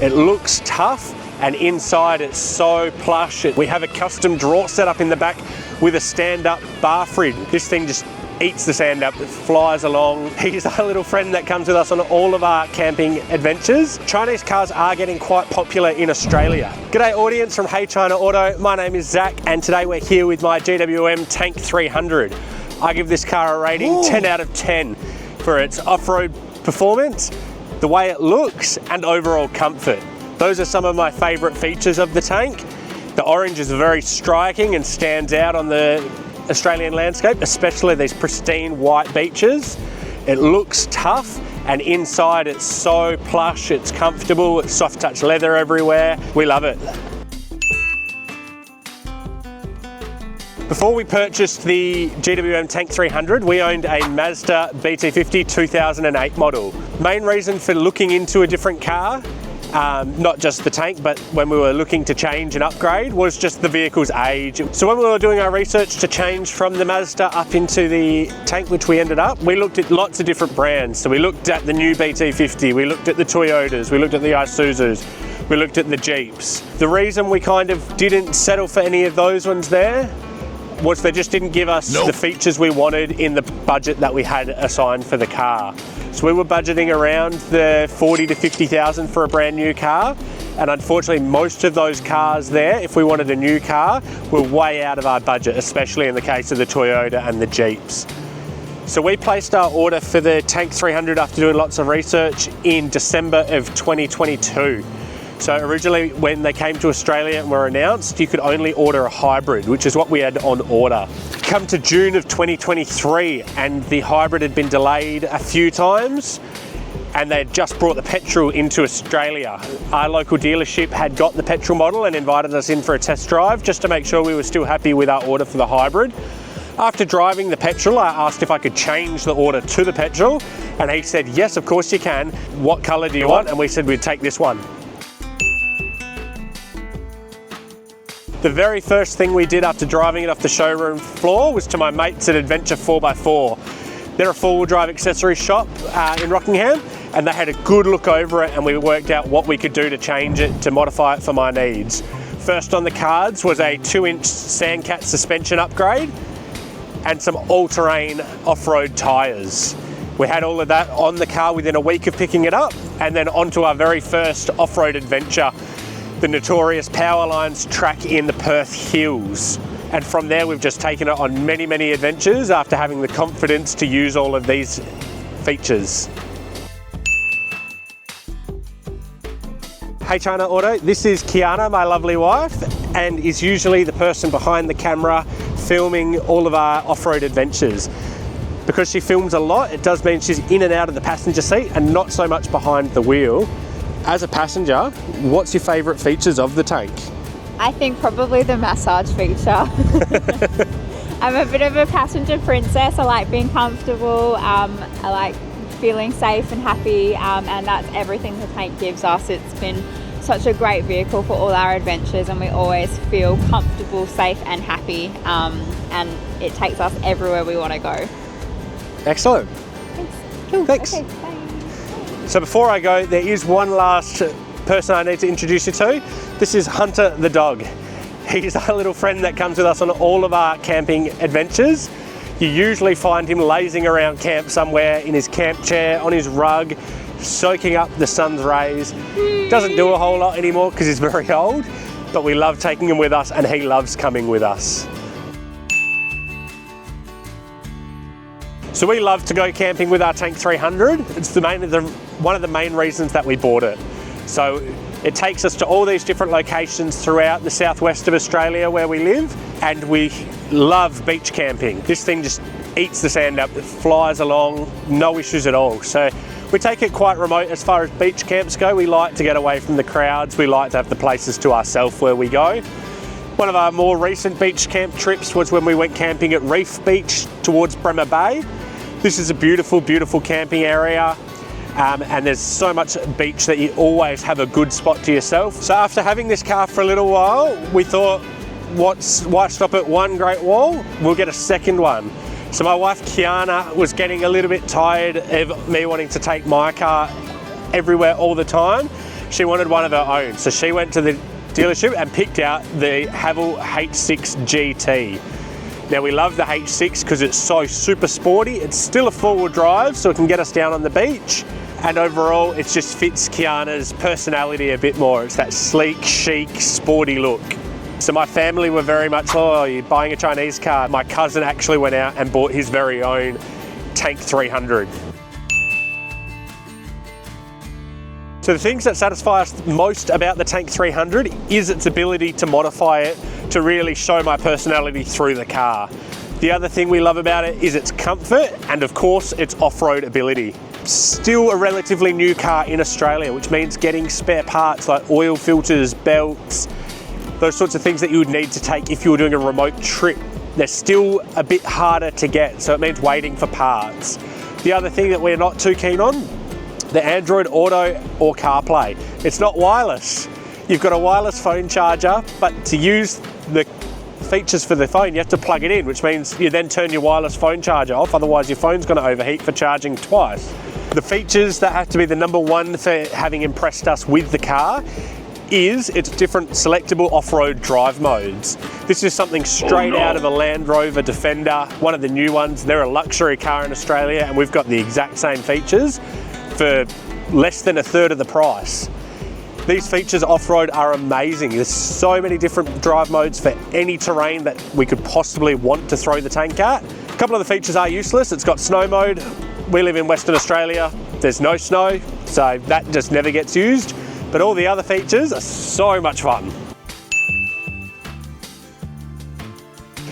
It looks tough, and inside it's so plush. We have a custom drawer set up in the back with a stand-up bar fridge. This thing just eats the sand up, it flies along. He's our little friend that comes with us on all of our camping adventures. Chinese cars are getting quite popular in Australia. G'day audience from Hey China Auto, my name is Zach, and today we're here with my GWM Tank 300. I give this car a rating 10 out of 10 for its off-road performance, the way it looks, and overall comfort. Those are some of my favourite features of the tank. The orange is very striking and stands out on the Australian landscape, especially these pristine white beaches. It looks tough, and inside it's so plush, it's comfortable, it's soft touch leather everywhere. We love it. Before we purchased the GWM Tank 300, we owned a Mazda BT50 2008 model. Main reason for looking into a different car, not just the tank, but when we were looking to change and upgrade, was just the vehicle's age. So when we were doing our research to change from the Mazda up into the tank, which we ended up, we looked at lots of different brands. So we looked at the new BT50, we looked at the Toyotas, we looked at the Isuzus, we looked at the Jeeps. The reason we kind of didn't settle for any of those ones there was they just didn't give us the features we wanted in the budget that we had assigned for the car. So we were budgeting around the 40 to 50,000 for a brand new car, and unfortunately most of those cars there, if we wanted a new car, were way out of our budget, especially in the case of the Toyota and the Jeeps. So we placed our order for the Tank 300 after doing lots of research in December of 2022. So originally when they came to Australia and were announced, you could only order a hybrid, which is what we had on order. Come to June of 2023 and the hybrid had been delayed a few times, and they had just brought the petrol into Australia. Our local dealership had got the petrol model and invited us in for a test drive just to make sure we were still happy with our order for the hybrid. After driving the petrol, I asked if I could change the order to the petrol, and he said, yes, of course you can. What color do you want? And we said we'd take this one. The very first thing we did after driving it off the showroom floor was to my mates at Adventure 4x4. They're a four-wheel drive accessory shop in Rockingham, and they had a good look over it, and we worked out what we could do to change it, to modify it for my needs. First on the cards was a 2-inch Sandcat suspension upgrade and some all-terrain off-road tyres. We had all of that on the car within a week of picking it up, and then onto our very first off-road adventure, the notorious Powerlines track in the Perth Hills. And from there we've just taken it on many, many adventures after having the confidence to use all of these features. Hey China Auto, this is Kiana, my lovely wife, and is usually the person behind the camera filming all of our off-road adventures. Because she films a lot, it does mean she's in and out of the passenger seat and not so much behind the wheel. As a passenger, what's your favourite features of the tank? I think probably the massage feature. I'm a bit of a passenger princess. I like being comfortable. I like feeling safe and happy, and that's everything the tank gives us. It's been such a great vehicle for all our adventures, and we always feel comfortable, safe and happy, and it takes us everywhere we want to go. Excellent. Thanks. Cool. Thanks. Okay, bye. So before I go, there is one last person I need to introduce you to. This is Hunter the dog. He's our little friend that comes with us on all of our camping adventures. You usually find him lazing around camp somewhere in his camp chair, on his rug, soaking up the sun's rays. Doesn't do a whole lot anymore because he's very old, but we love taking him with us and he loves coming with us. So we love to go camping with our Tank 300. It's one of the main reasons that we bought it. So it takes us to all these different locations throughout the southwest of Australia where we live, and we love beach camping. This thing just eats the sand up, it flies along, no issues at all. So we take it quite remote as far as beach camps go. We like to get away from the crowds. We like to have the places to ourselves where we go. One of our more recent beach camp trips was when we went camping at Reef Beach towards Bremer Bay. This is a beautiful, beautiful camping area, and there's so much beach that you always have a good spot to yourself. So after having this car for a little while, we thought, why stop at one Great Wall? We'll get a second one. So my wife Kiana was getting a little bit tired of me wanting to take my car everywhere all the time, she wanted one of her own. So she went to the dealership and picked out the Haval H6 GT. Now we love the H6 because it's so super sporty. It's still a four-wheel drive, so it can get us down on the beach. And overall, it just fits Kiana's personality a bit more. It's that sleek, chic, sporty look. So my family were very much, oh, you're buying a Chinese car. My cousin actually went out and bought his very own Tank 300. So the things that satisfy us most about the Tank 300 is its ability to modify it to really show my personality through the car. The other thing we love about it is its comfort and of course its off-road ability. Still a relatively new car in Australia, which means getting spare parts like oil filters, belts, those sorts of things that you would need to take if you were doing a remote trip. They're still a bit harder to get, so it means waiting for parts. The other thing that we're not too keen on, the Android Auto or CarPlay. It's not wireless. You've got a wireless phone charger, but to use the features for the phone, you have to plug it in, which means you then turn your wireless phone charger off, otherwise your phone's going to overheat for charging twice. The features that have to be the number one for having impressed us with the car is its different selectable off-road drive modes. This is something straight out of a Land Rover Defender, one of the new ones. They're a luxury car in Australia and we've got the exact same features for less than a third of the price. These features off-road are amazing. There's so many different drive modes for any terrain that we could possibly want to throw the Tank at. A couple of the features are useless. It's got snow mode. We live in Western Australia. There's no snow, so that just never gets used. But all the other features are so much fun.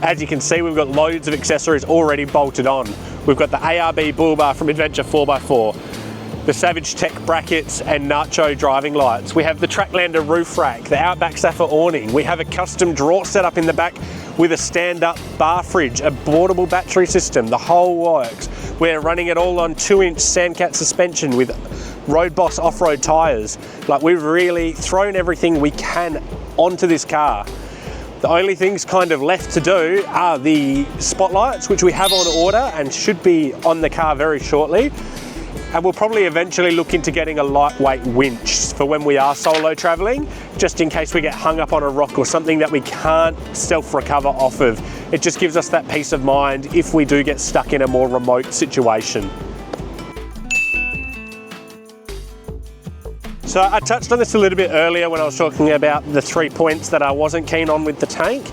As you can see, we've got loads of accessories already bolted on. We've got the ARB bull bar from Adventure 4x4, the Savage Tech brackets and Nacho driving lights. We have the Tracklander roof rack, the Outback Sapphire awning. We have a custom drawer set up in the back with a stand-up bar fridge, a boardable battery system, the whole works. We're running it all on 2-inch Sandcat suspension with Road Boss off-road tyres. Like, we've really thrown everything we can onto this car. The only things kind of left to do are the spotlights, which we have on order and should be on the car very shortly. And we'll probably eventually look into getting a lightweight winch for when we are solo traveling, just in case we get hung up on a rock or something that we can't self-recover off of. It just gives us that peace of mind if we do get stuck in a more remote situation. So I touched on this a little bit earlier when I was talking about the 3 points that I wasn't keen on with the Tank.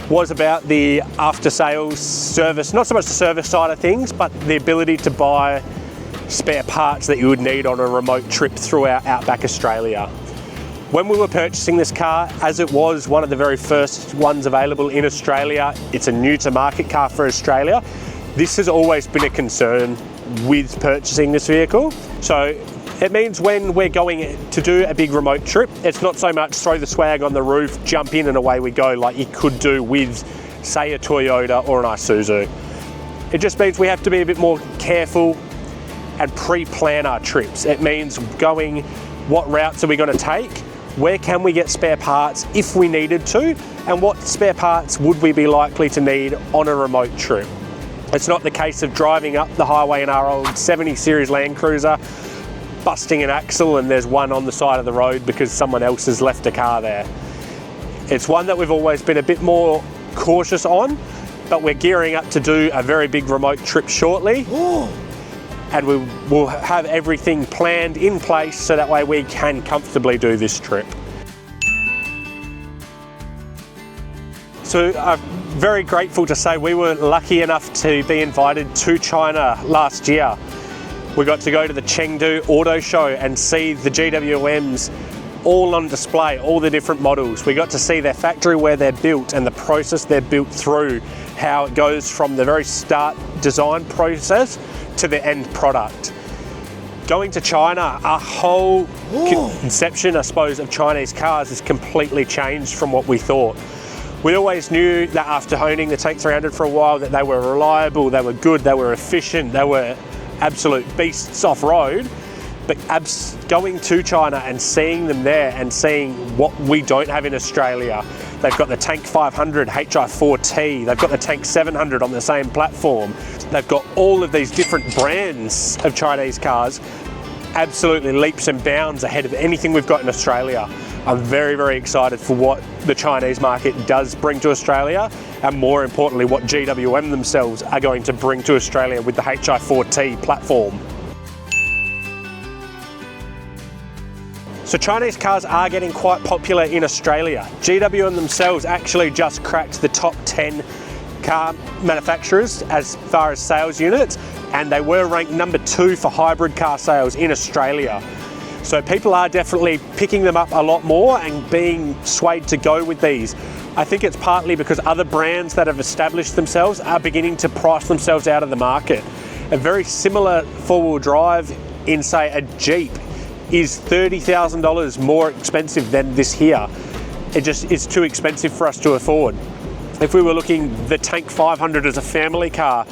Was about the after sales service, not so much the service side of things, but the ability to buy spare parts that you would need on a remote trip throughout Outback Australia. When we were purchasing this car, as it was one of the very first ones available in Australia, it's a new to market car for Australia, this has always been a concern with purchasing this vehicle. So it means when we're going to do a big remote trip, it's not so much throw the swag on the roof, jump in and away we go like you could do with, say, a Toyota or an Isuzu. It just means we have to be a bit more careful and pre-plan our trips. It means going, what routes are we going to take? Where can we get spare parts if we needed to? And what spare parts would we be likely to need on a remote trip? It's not the case of driving up the highway in our old 70 series Land Cruiser, busting an axle and there's one on the side of the road because someone else has left a car there. It's one that we've always been a bit more cautious on, but we're gearing up to do a very big remote trip shortly. And we will have everything planned in place so that way we can comfortably do this trip. So I'm very grateful to say we were lucky enough to be invited to China last year. We got to go to the Chengdu Auto Show and see the GWMs all on display, all the different models. We got to see their factory where they're built and the process they're built through, how it goes from the very start design process to the end product. Going to China, our whole conception, I suppose, of Chinese cars has completely changed from what we thought. We always knew that after owning the Tank 300 for a while that they were reliable, they were good, they were efficient, they were absolute beasts off-road. But going to China and seeing them there and seeing what we don't have in Australia, they've got the Tank 500 HI4T, they've got the Tank 700 on the same platform, they've got all of these different brands of Chinese cars, absolutely leaps and bounds ahead of anything we've got in Australia. I'm very, very excited for what the Chinese market does bring to Australia, and more importantly, what GWM themselves are going to bring to Australia with the HI4T platform. So Chinese cars are getting quite popular in Australia. GWM themselves actually just cracked the top 10 car manufacturers as far as sales units, and they were ranked number 2 for hybrid car sales in Australia. So people are definitely picking them up a lot more and being swayed to go with these. I think it's partly because other brands that have established themselves are beginning to price themselves out of the market. A very similar four-wheel drive in, say, a Jeep is $30,000 more expensive than this here. It's too expensive for us to afford. If we were looking the Tank 500 as a family car,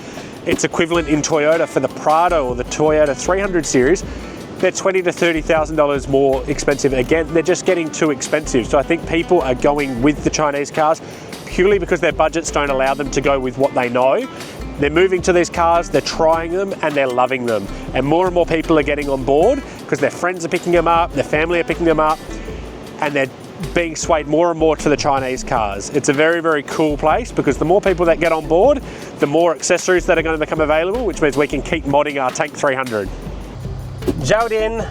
it's equivalent in Toyota for the Prado or the Toyota 300 series. They're $20,000 to $30,000 more expensive. Again, they're just getting too expensive. So I think people are going with the Chinese cars purely because their budgets don't allow them to go with what they know. They're moving to these cars, they're trying them, and they're loving them. And more people are getting on board because their friends are picking them up, their family are picking them up, and they're being swayed more and more to the Chinese cars. It's a very, very cool place because the more people that get on board, the more accessories that are going to become available, which means we can keep modding our Tank 300. 教练